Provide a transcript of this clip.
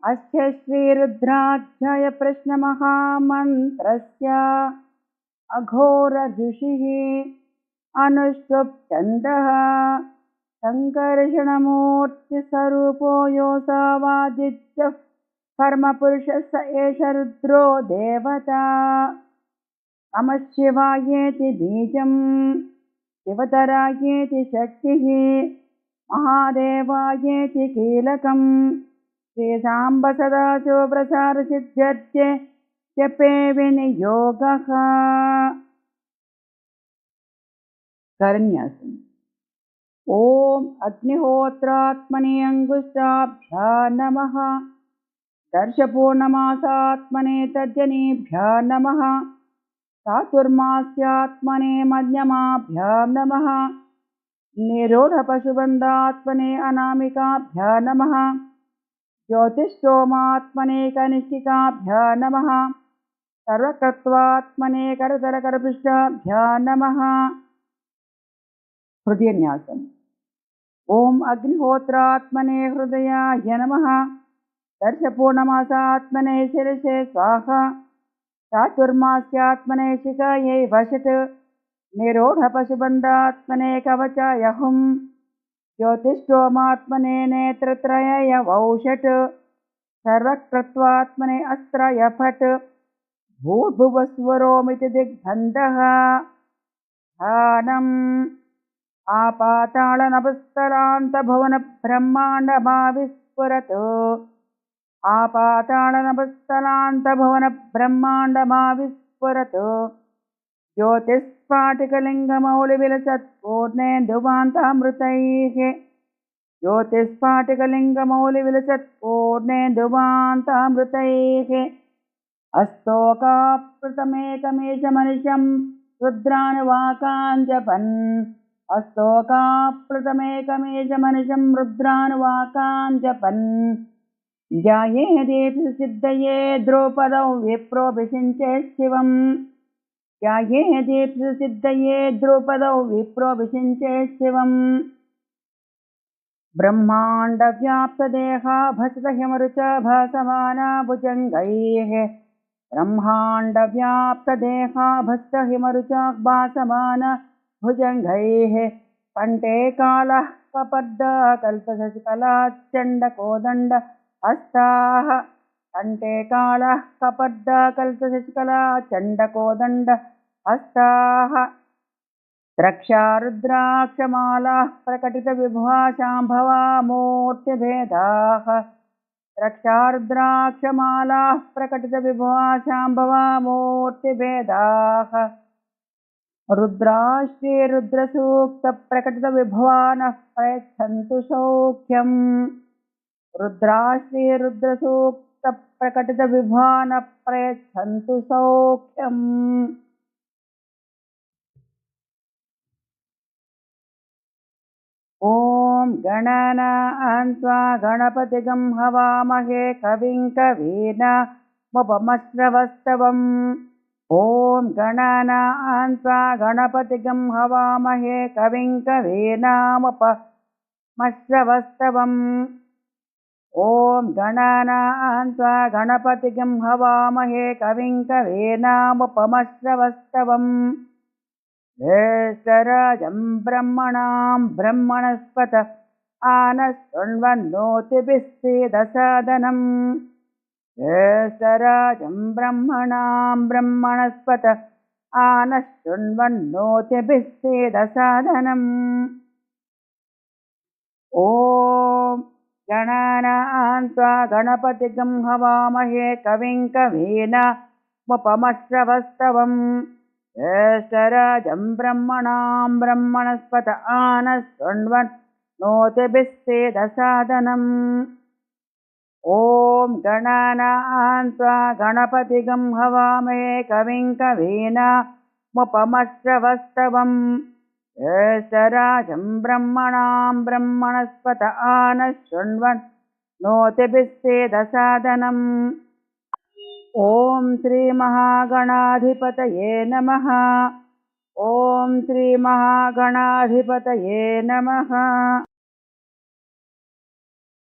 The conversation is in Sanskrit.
अस्य श्रीरुद्राध्याय प्रश्नमहामन्त्रस्य अघोरऋषिः अनुष्टुप्छन्दः सङ्कर्षणमूर्तिस्वरूपो योऽसावादित्यः कर्मपुरुषः स एष रुद्रो देवता। नमः शिवायेति बीजं शिवतरायेति शक्तिः महादेवायेति कीलकम् श्रीसाम्ब सदाशिव प्रसारसिद्ध्यर्थे जपे विनियोगः। करन्यासम्। ॐ अग्निहोत्रात्मने अंगुष्ठाभ्या नमः। दर्शपूर्णमासात्मने तर्जनीभ्या नमः। चातुर्मास्यात्मने मध्यमाभ्या नमः। निरूढपशुबन्धात्मने अनामिकाभ्या नमः। ज्योतिष्ठोमात्मने कनिष्ठिकाभ्या नमः। सर्वकर्त्वात्मने करतलकरपृष्ठाभ्या नमः। हृदयन्यासम्। ॐ अग्निहोत्रात्मने हृदयाय नमः। दर्शपूर्णमासात्मने शिरसे स्वाहा। चातुर्मास्यात्मने शिखायै वषट्। निरूढपशुबन्धात्मने कवचाय हुम्। ज्योतिष्ठोमात्मने नेत्रत्रयाय वौषट्। सर्वकृत्वात्मने अस्त्राय फट्। भूर्भुवस्वरोमिति दिग्बन्धः। ध्यानम्। आपातालनभस्थलान्तभुवनब्रह्माण्डमाविस्फुरतु। आपातालनभस्थलान्तभुवनब्रह्माण्डमाविस्फुरतु। ज्योतिस्फाटिकलिङ्गमौलिविलसत्पूर्णेन्दुवान्तामृतैः। ज्योतिस्फाटिकलिङ्गमौलिविलसत्पूर्णेन्दुवान्तामृतैः। अस्तोकाप्लुतमेकमेशमनिशं रुद्रानुवाकाञ्जपन्। अस्तोकाप्लुतमेकमेशमनिशं रुद्रानुवाकाञ्जपन्। ध्यायेदेवसिद्धये द्रौपदौ विप्रोऽभिषिञ्चे शिवम्। ध्यायेदेवसिद्धये द्रौपदौ विप्रोऽभिषिञ्चे शिवम्। ब्रह्माण्डव्याप्तदेहा भसितहिमरुच भासमाना भुजङ्गैः। ब्रह्माण्डव्याप्तदेहा भसितहिमरुचा भासमाना भुजङ्गैः। कण्ठे कालः कपर्दकल्पशशिकलाचण्डकोदण्ड हस्ताः। कण्ठे कालः कपर्दकल्पशशिकलाचण्डकोदण्ड हस्ताः। द्रक्षा रुद्राक्षमालाः प्रकटितविभवा शाम्भवा मूर्तिभेदाः। द्रक्षा रुद्राक्षमालाः प्रकटितविभवा शाम्भवा मूर्तिभेदाः। रुद्राश्रीरुद्रसूक्तप्रकटितविभवा नः प्रयच्छन्तु सौख्यम्। रुद्राश्रीरुद्रसूक्तप्रकटितविभवा नः प्रयच्छन्तु सौख्यम्। ॐ गणनान्त्वा गणपतिगं हवामहे कविं कवीनामुपमश्रवस्तवम्। ॐ गणनान्त्वा गणपतिगं हवामहे कविं कवीनामुपमश्रवस्तवम्। ॐ गणनान्त्वा गणपतिगं हवामहे कविं कवीनामुपमश्रवस्तवम्। ज्येष्ठराजं ब्रह्मणां ब्रह्मणस्पत आनशृण्वन्नोतिभिः सीदसादनम्। ज्येष्ठराजं ब्रह्मणां ब्रह्मणस्पत आनशृण्वन्नोतिभिः सीदसादनम्। ॐ गणनान्त्वा गणपतिगं हवामहे कविं कवीनामुपमश्रवस्तवम्। ज्येष्ठराजं ब्रह्मणां ब्रह्मणस्पत आनशृण्वन्नोतिभिः सीदसादनम्। ॐ गणनान्त्वा गणपतिगं हवामहे कविं कवीनामुपमश्रवस्तवम्। ज्येष्ठराजं ब्रह्मणां ब्रह्मणस्पत आनशृण्वन्नोतिभिः सीदसादनम्। ॐ श्रीमहागणाधिपतये नमः। ॐ श्रीमहागणाधिपतये नमः।